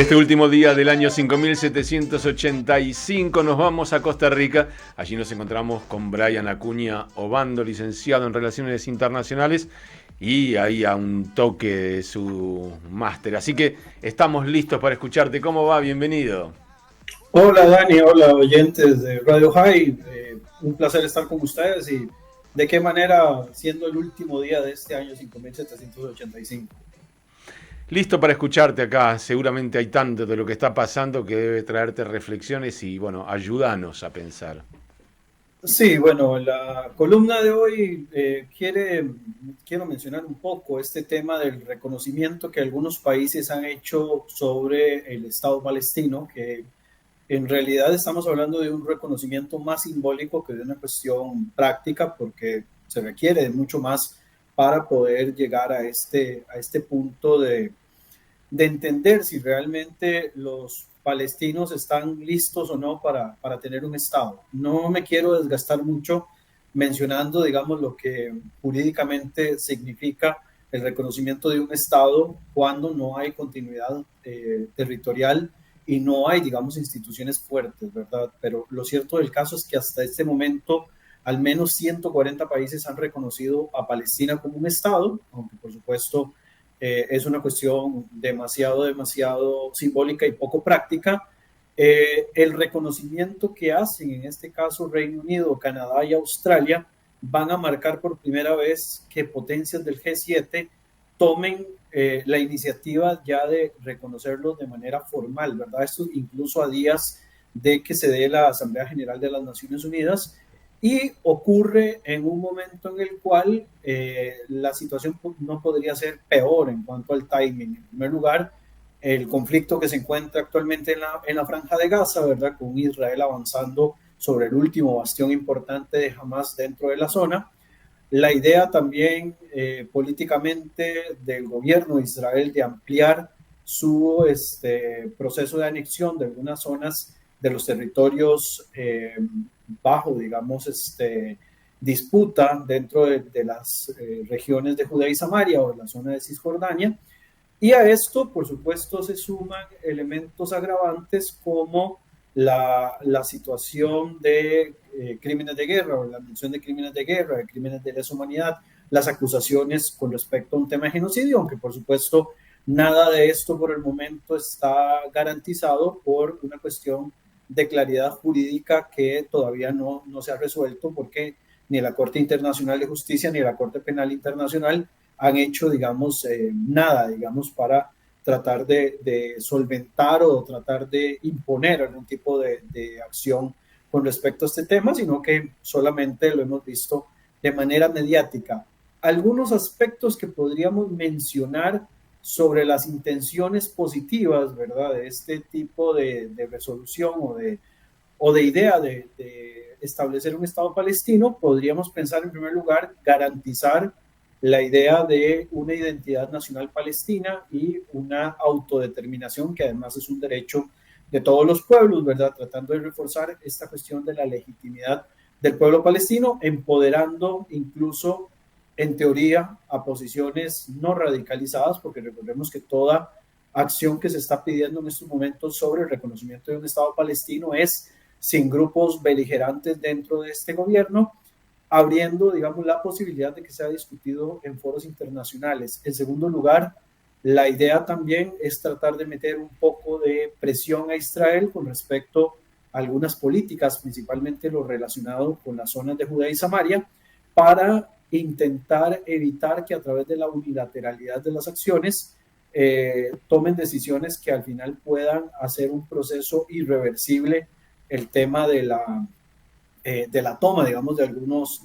este último día del año 5785 nos vamos a Costa Rica. Allí nos encontramos con Brian Acuña Obando, licenciado en Relaciones Internacionales, y ahí a un toque de su máster. Así que estamos listos para escucharte. ¿Cómo va? Bienvenido. Hola Dani, hola oyentes de Radio High. Un placer estar con ustedes y de qué manera, siendo el último día de este año 5785. Listo para escucharte acá. Seguramente hay tanto de lo que está pasando que debe traerte reflexiones y, bueno, ayúdanos a pensar. Sí, bueno, la columna de hoy quiero mencionar un poco este tema del reconocimiento que algunos países han hecho sobre el Estado palestino, que en realidad estamos hablando de un reconocimiento más simbólico que de una cuestión práctica, porque se requiere de mucho más para poder llegar a este punto de entender si realmente los palestinos están listos o no para tener un Estado. No me quiero desgastar mucho mencionando, digamos, lo que jurídicamente significa el reconocimiento de un Estado cuando no hay continuidad territorial y no hay, digamos, instituciones fuertes, ¿verdad? Pero lo cierto del caso es que hasta este momento al menos 140 países han reconocido a Palestina como un Estado, aunque por supuesto es una cuestión demasiado simbólica y poco práctica. El reconocimiento que hacen, en este caso Reino Unido, Canadá y Australia, van a marcar por primera vez que potencias del G7 tomen la iniciativa ya de reconocerlos de manera formal, ¿verdad? Esto incluso a días de que se dé la Asamblea General de las Naciones Unidas, y ocurre en un momento en el cual la situación no podría ser peor en cuanto al timing. En primer lugar, el conflicto que se encuentra actualmente en la Franja de Gaza, ¿verdad? Con Israel avanzando sobre el último bastión importante de Hamas dentro de la zona. La idea también políticamente del gobierno de Israel de ampliar su proceso de anexión de algunas zonas de los territorios bajo, digamos, disputa dentro de las regiones de Judea y Samaria o de la zona de Cisjordania. Y a esto, por supuesto, se suman elementos agravantes como la situación de crímenes de guerra o la mención de crímenes de guerra, de crímenes de lesa humanidad, las acusaciones con respecto a un tema de genocidio, aunque por supuesto nada de esto por el momento está garantizado por una cuestión de claridad jurídica que todavía no se ha resuelto, porque ni la Corte Internacional de Justicia ni la Corte Penal Internacional han hecho, digamos, nada, digamos, para tratar de solventar o tratar de imponer algún tipo de acción con respecto a este tema, sino que solamente lo hemos visto de manera mediática. Algunos aspectos que podríamos mencionar sobre las intenciones positivas, ¿verdad?, de este tipo de resolución o de idea de establecer un Estado palestino, podríamos pensar en primer lugar garantizar la idea de una identidad nacional palestina y una autodeterminación que además es un derecho de todos los pueblos, ¿verdad? Tratando de reforzar esta cuestión de la legitimidad del pueblo palestino, empoderando incluso en teoría a posiciones no radicalizadas, porque recordemos que toda acción que se está pidiendo en estos momentos sobre el reconocimiento de un Estado palestino es sin grupos beligerantes dentro de este gobierno, abriendo, digamos, la posibilidad de que sea discutido en foros internacionales. En segundo lugar, la idea también es tratar de meter un poco de presión a Israel con respecto a algunas políticas, principalmente lo relacionado con las zonas de Judea y Samaria, para intentar evitar que a través de la unilateralidad de las acciones tomen decisiones que al final puedan hacer un proceso irreversible el tema de la toma, digamos, de algunos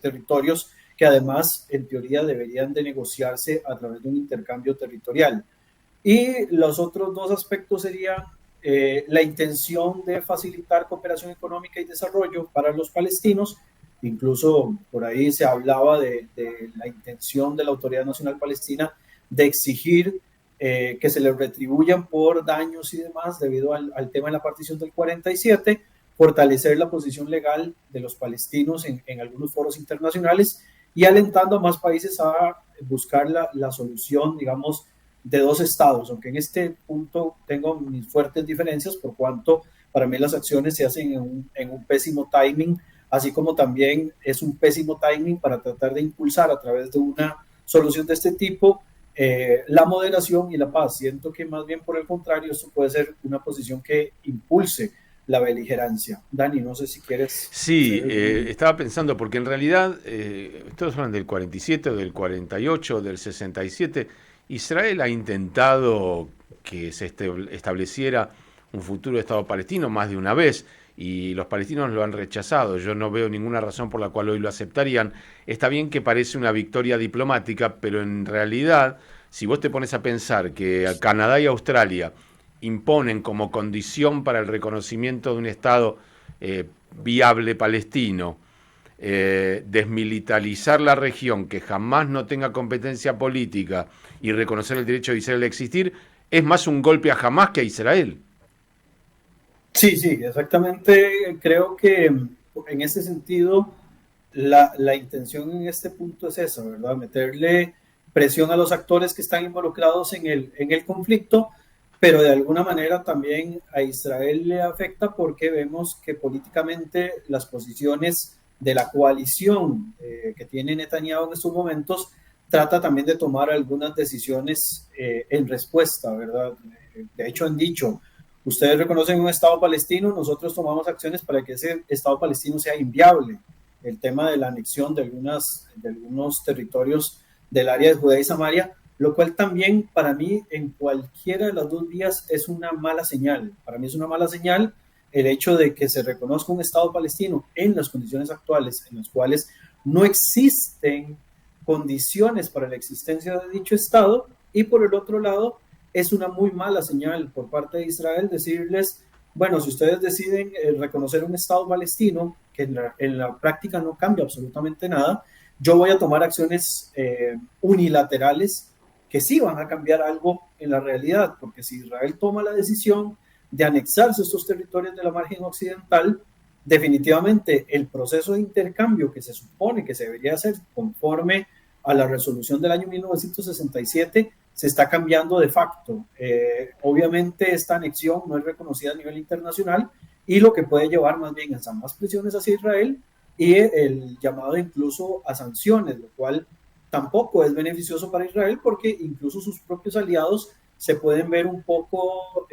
territorios que además, en teoría, deberían de negociarse a través de un intercambio territorial. Y los otros dos aspectos serían la intención de facilitar cooperación económica y desarrollo para los palestinos. Incluso por ahí se hablaba de la intención de la Autoridad Nacional Palestina de exigir que se les retribuyan por daños y demás debido al tema de la partición del 47, fortalecer la posición legal de los palestinos en algunos foros internacionales y alentando a más países a buscar la solución, digamos, de dos estados, aunque en este punto tengo mis fuertes diferencias por cuanto para mí las acciones se hacen en un pésimo timing, así como también es un pésimo timing para tratar de impulsar a través de una solución de este tipo la moderación y la paz. Siento que más bien por el contrario, esto puede ser una posición que impulse la beligerancia. Dani, no sé si quieres Sí, hacer algún... estaba pensando, porque en realidad, todos hablan del 47, o del 48, o del 67. Israel ha intentado que se estableciera un futuro Estado palestino más de una vez, y los palestinos lo han rechazado. Yo no veo ninguna razón por la cual hoy lo aceptarían. Está bien que parece una victoria diplomática, pero en realidad, si vos te pones a pensar que Canadá y Australia imponen como condición para el reconocimiento de un Estado viable palestino, desmilitarizar la región, que jamás no tenga competencia política, y reconocer el derecho de Israel a existir, es más un golpe a Hamás que a Israel. Sí, sí, exactamente. Creo que en ese sentido la intención en este punto es esa, ¿verdad? Meterle presión a los actores que están involucrados en el conflicto, pero de alguna manera también a Israel le afecta porque vemos que políticamente las posiciones de la coalición que tiene Netanyahu en estos momentos trata también de tomar algunas decisiones en respuesta, ¿verdad? De hecho han dicho, ustedes reconocen un Estado palestino, nosotros tomamos acciones para que ese Estado palestino sea inviable. El tema de la anexión de algunos territorios del área de Judea y Samaria, lo cual también para mí en cualquiera de las dos vías es una mala señal. Para mí es una mala señal el hecho de que se reconozca un Estado palestino en las condiciones actuales, en las cuales no existen condiciones para la existencia de dicho Estado, y por el otro lado, es una muy mala señal por parte de Israel decirles, bueno, si ustedes deciden reconocer un Estado palestino, que en la práctica no cambia absolutamente nada, yo voy a tomar acciones unilaterales que sí van a cambiar algo en la realidad, porque si Israel toma la decisión de anexarse a estos territorios de la margen occidental, definitivamente el proceso de intercambio que se supone que se debería hacer conforme a la resolución del año 1967 se está cambiando de facto. Obviamente esta anexión no es reconocida a nivel internacional y lo que puede llevar más bien es a más presiones hacia Israel y el llamado incluso a sanciones, lo cual tampoco es beneficioso para Israel porque incluso sus propios aliados se pueden ver un poco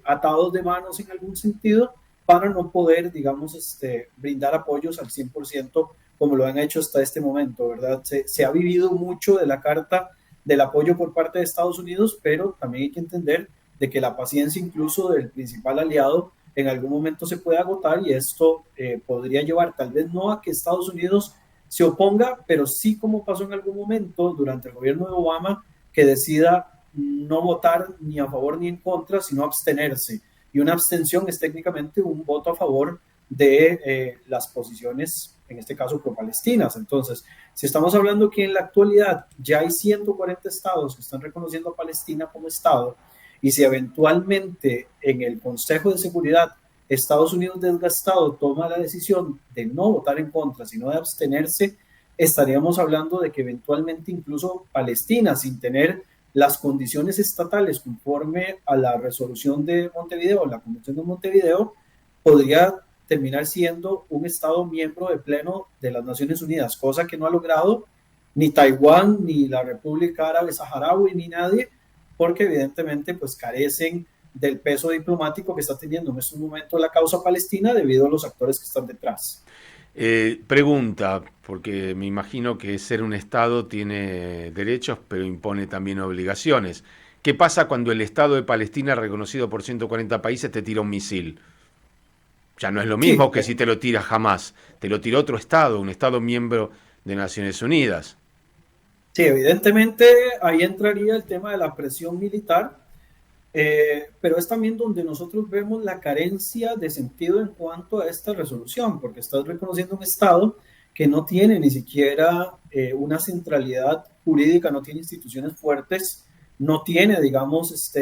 atados de manos en algún sentido para no poder, digamos, brindar apoyos al 100% como lo han hecho hasta este momento, ¿verdad? Se ha vivido mucho de la carta del apoyo por parte de Estados Unidos, pero también hay que entender de que la paciencia incluso del principal aliado en algún momento se puede agotar y esto podría llevar tal vez no a que Estados Unidos se oponga, pero sí como pasó en algún momento durante el gobierno de Obama, que decida no votar ni a favor ni en contra, sino abstenerse. Y una abstención es técnicamente un voto a favor de las posiciones, en este caso pro-palestinas. Entonces, si estamos hablando que en la actualidad ya hay 140 estados que están reconociendo a Palestina como estado, y si eventualmente en el Consejo de Seguridad Estados Unidos desgastado toma la decisión de no votar en contra, sino de abstenerse, estaríamos hablando de que eventualmente incluso Palestina, sin tener las condiciones estatales conforme a la resolución de Montevideo, la Convención de Montevideo, podría terminar siendo un Estado miembro de pleno de las Naciones Unidas, cosa que no ha logrado ni Taiwán, ni la República Árabe Saharaui, ni nadie, porque evidentemente pues carecen del peso diplomático que está teniendo en este momento la causa palestina debido a los actores que están detrás. Pregunta, porque me imagino que ser un Estado tiene derechos, pero impone también obligaciones. ¿Qué pasa cuando el Estado de Palestina, reconocido por 140 países, te tira un misil? Ya no es lo mismo Sí, que si te lo tira jamás, te lo tira otro Estado, un Estado miembro de Naciones Unidas. sí, evidentemente ahí entraría el tema de la presión militar, pero es también donde nosotros vemos la carencia de sentido en cuanto a esta resolución, porque estás reconociendo un Estado que no tiene ni siquiera una centralidad jurídica, no tiene instituciones fuertes, no tiene, digamos,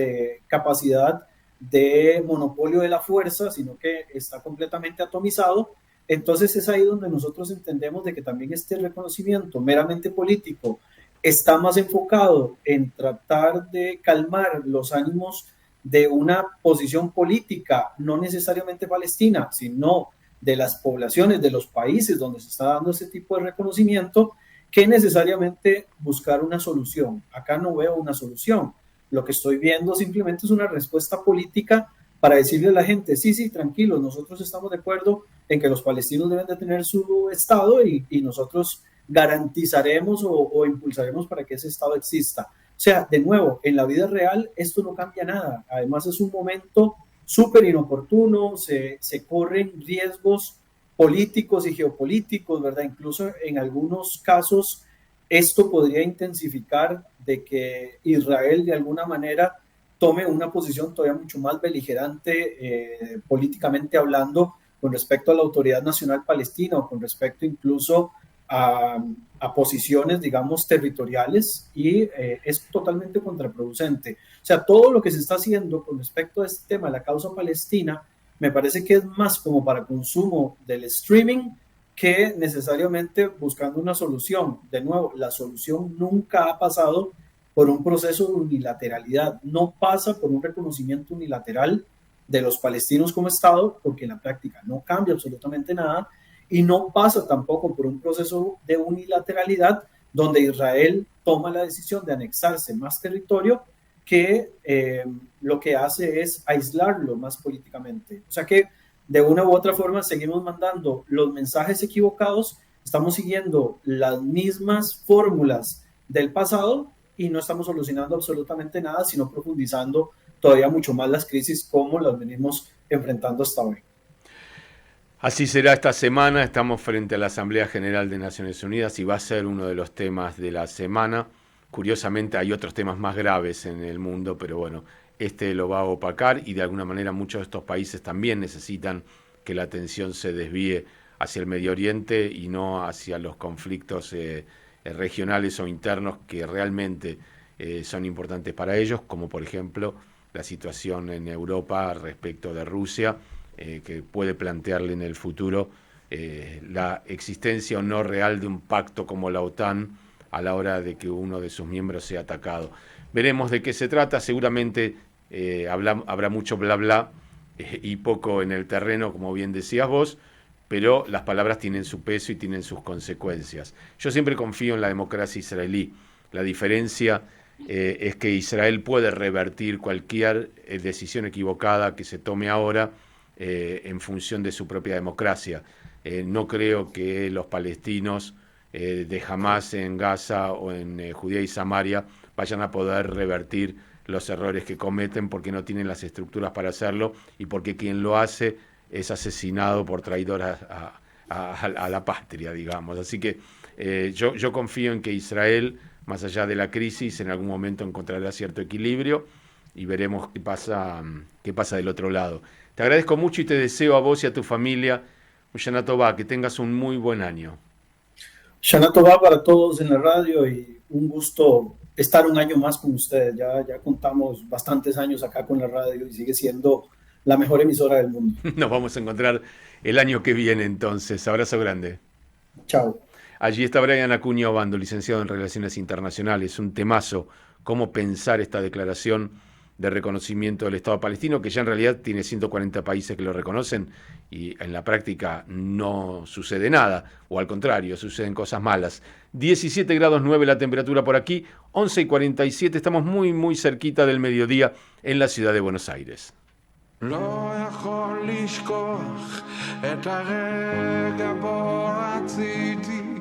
capacidad de monopolio de la fuerza, sino que está completamente atomizado. Entonces es ahí donde nosotros entendemos de que también este reconocimiento meramente político está más enfocado en tratar de calmar los ánimos de una posición política, no necesariamente palestina, sino de las poblaciones, de los países donde se está dando ese tipo de reconocimiento, que necesariamente buscar una solución. Acá no veo una solución. Lo que estoy viendo simplemente es una respuesta política para decirle a la gente, sí, sí, tranquilos, nosotros estamos de acuerdo en que los palestinos deben de tener su Estado y nosotros garantizaremos o impulsaremos para que ese Estado exista. O sea, de nuevo, en la vida real esto no cambia nada. Además es un momento súper inoportuno, se corren riesgos políticos y geopolíticos, ¿verdad? Incluso en algunos casos esto podría intensificar de que Israel de alguna manera tome una posición todavía mucho más beligerante políticamente hablando con respecto a la Autoridad Nacional Palestina o con respecto incluso a posiciones, digamos, territoriales y es totalmente contraproducente. O sea, todo lo que se está haciendo con respecto a este tema de la causa palestina me parece que es más como para consumo del streaming que necesariamente buscando una solución. De nuevo, la solución nunca ha pasado por un proceso de unilateralidad, no pasa por un reconocimiento unilateral de los palestinos como Estado, porque en la práctica no cambia absolutamente nada, y no pasa tampoco por un proceso de unilateralidad donde Israel toma la decisión de anexarse más territorio que lo que hace es aislarlo más políticamente. O sea que de una u otra forma seguimos mandando los mensajes equivocados, estamos siguiendo las mismas fórmulas del pasado y no estamos solucionando absolutamente nada, sino profundizando todavía mucho más las crisis como las venimos enfrentando hasta hoy. Así será esta semana, estamos frente a la Asamblea General de Naciones Unidas y va a ser uno de los temas de la semana. Curiosamente hay otros temas más graves en el mundo, pero bueno, este lo va a opacar y de alguna manera muchos de estos países también necesitan que la atención se desvíe hacia el Medio Oriente y no hacia los conflictos regionales o internos que realmente son importantes para ellos, como por ejemplo la situación en Europa respecto de Rusia, que puede plantearle en el futuro la existencia o no real de un pacto como la OTAN a la hora de que uno de sus miembros sea atacado. Veremos de qué se trata, seguramente habrá mucho bla bla y poco en el terreno, como bien decías vos, pero las palabras tienen su peso y tienen sus consecuencias. Yo siempre confío en la democracia israelí. La diferencia es que Israel puede revertir cualquier decisión equivocada que se tome ahora en función de su propia democracia. No creo que los palestinos de Hamás en Gaza o en Judea y Samaria vayan a poder revertir los errores que cometen porque no tienen las estructuras para hacerlo y porque quien lo hace es asesinado por traidor a la patria, digamos. Así que yo confío en que Israel, más allá de la crisis, en algún momento encontrará cierto equilibrio y veremos qué pasa del otro lado. Te agradezco mucho y te deseo a vos y a tu familia, Shana Tová, que tengas un muy buen año. Shana Tová para todos en la radio y un gusto estar un año más con ustedes. Ya contamos bastantes años acá con la radio y sigue siendo la mejor emisora del mundo. Nos vamos a encontrar el año que viene entonces. Abrazo grande. Chao. Allí está Brian Acuña Obando, licenciado en Relaciones Internacionales. Un temazo, cómo pensar esta declaración de reconocimiento del Estado palestino, que ya en realidad tiene 140 países que lo reconocen y en la práctica no sucede nada, o al contrario, suceden cosas malas. 17 grados 9 la temperatura por aquí, 11:47, estamos muy muy cerquita del mediodía en la ciudad de Buenos Aires. לא יכול לשכוח את הרגע בו רציתי